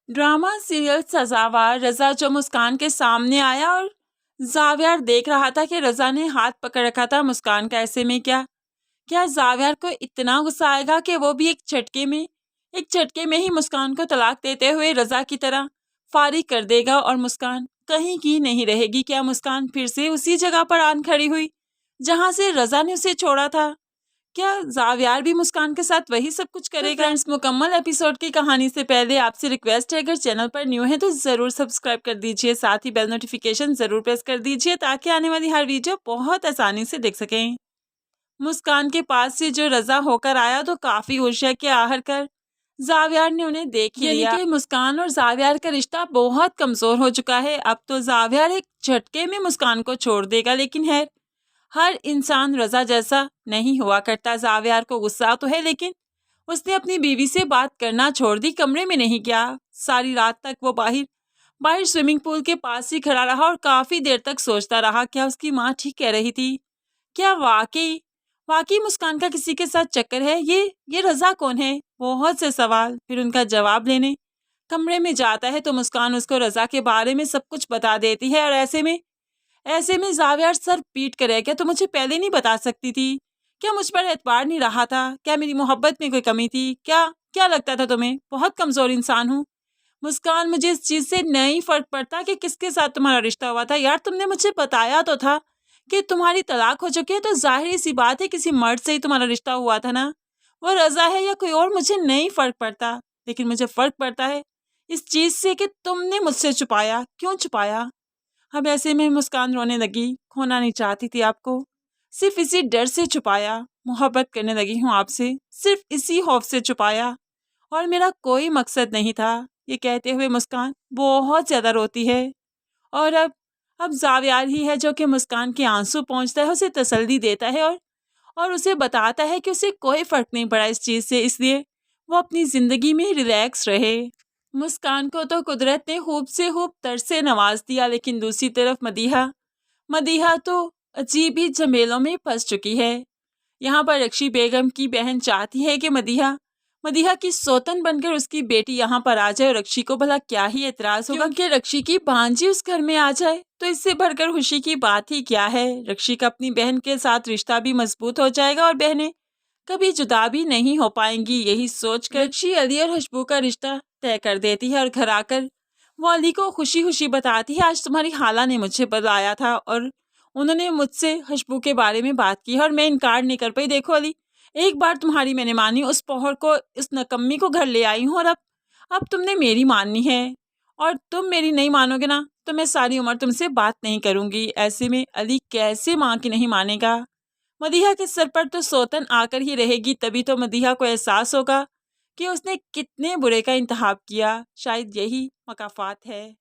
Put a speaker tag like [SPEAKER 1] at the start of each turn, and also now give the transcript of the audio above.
[SPEAKER 1] Drama serial सजावार रजा जो मुस्कान के सामने आया और जावियर देख रहा था कि रजा ने हाथ पकड़ रखा था मुस्कान का। ऐसे में क्या क्या जावियर को इतना गुस्सा आएगा कि वो भी एक झटके में ही मुस्कान को तलाक देते हुए रजा की तरह फारिग कर देगा और मुस्कान कहीं की नहीं रहेगी। क्या मुस्कान फिर से उसी जगह पर आन खड़ी हुई जहां से रजा ने उसे छोड़ा था? क्या जावियार भी मुस्कान के साथ वही सब कुछ करेगा? फ्रेंड्स, मुकम्मल एपिसोड की कहानी से पहले आपसे रिक्वेस्ट है, अगर चैनल पर न्यू है तो जरूर सब्सक्राइब कर दीजिए, साथ ही बेल नोटिफिकेशन जरूर प्रेस कर दीजिए ताकि आने वाली हर वीडियो बहुत आसानी से देख सकें। मुस्कान के पास से जो रजा होकर आया तो काफी खुश है कि आखिरकार जावियार ने उन्हें देख लिया। यानी कि मुस्कान और जावियार का रिश्ता बहुत कमजोर हो चुका है। अब तो जावियार एक झटके में मुस्कान को छोड़ देगा, लेकिन है हर इंसान रजा जैसा नहीं हुआ करता। जावियार को गुस्सा तो है, लेकिन उसने अपनी बीवी से बात करना छोड़ दी, कमरे में नहीं गया। सारी रात तक वो बाहर स्विमिंग पूल के पास ही खड़ा रहा और काफी देर तक सोचता रहा क्या उसकी माँ ठीक कह रही थी। क्या वाकई वाकई मुस्कान का किसी के साथ चक्कर है? ये रजा कौन है? बहुत से सवाल। फिर उनका जवाब लेने कमरे में जाता है तो मुस्कान उसको रजा के बारे में सब कुछ बता देती है और ऐसे में जावियार सर पीट कर रह गया। तो मुझे पहले नहीं बता सकती थी? क्या मुझ पर एतबार नहीं रहा था? क्या मेरी मोहब्बत में कोई कमी थी? क्या क्या लगता था तुम्हें बहुत कमजोर इंसान हूँ? मुस्कान, मुझे इस चीज से नहीं फर्क पड़ता कि किसके साथ तुम्हारा रिश्ता हुआ था। यार, तुमने मुझे बताया तो था कि तुम्हारी तलाक हो चुकी है, तो जाहिर सी बात है किसी मर्द से ही तुम्हारा रिश्ता हुआ था ना। वो रजा है या कोई और, मुझे नहीं फर्क पड़ता, लेकिन मुझे फर्क पड़ता है इस चीज से कि तुमने मुझसे छुपाया। क्यों छुपाया? अब ऐसे में मुस्कान रोने लगी। खोना नहीं चाहती थी आपको, सिर्फ इसी डर से छुपाया। मोहब्बत करने लगी हूँ आपसे, सिर्फ इसी खौफ से छुपाया, और मेरा कोई मकसद नहीं था। ये कहते हुए मुस्कान बहुत ज्यादा रोती है और अब जावियार ही है जो कि मुस्कान के आंसू पहुंचता है, उसे तसल्ली देता है और उसे बताता है कि उसे कोई फर्क नहीं पड़ा इस चीज से, इसलिए वो अपनी जिंदगी में रिलैक्स रहे। मुस्कान को तो कुदरत ने खूब से खूब तरस से नवाज दिया, लेकिन दूसरी तरफ मदीहा तो अजीब ही झमेलों में फंस चुकी है। यहाँ पर रक्षी बेगम की बहन चाहती है कि मदीहा की सौतन बनकर उसकी बेटी यहाँ पर आ जाए। रक्षी को भला क्या ही एतराज होगा कि रक्षी की भांजी उस घर में आ जाए, तो इससे बढ़कर खुशी की बात ही क्या है। रक्षी का अपनी बहन के साथ रिश्ता भी मजबूत हो जाएगा और बहनें कभी जुदा भी नहीं हो पाएंगी। यही सोचकर रक्षी अली और खुशबू का रिश्ता तय कर देती है और घर आकर वो अली को खुशी खुशी बताती है, आज तुम्हारी खाला ने मुझे बुलाया था और उन्होंने मुझसे खुशबू के बारे में बात की है और मैं इनकार नहीं कर पाई। देखो अली, एक बार तुम्हारी मैंने मानी, उस पौहर को, इस नकम्मी को घर ले आई हूँ, और अब तुमने मेरी माननी है और तुम मेरी नहीं मानोगे ना तो मैं सारी उम्र तुमसे बात नहीं करूंगी। ऐसे में अली कैसे माँ की नहीं मानेगा? मदीहा के सर पर तो सौतन आकर ही रहेगी, तभी तो मदीहा को एहसास होगा कि उसने कितने बुरे का इंतखाब किया। शायद यही मकाफात है।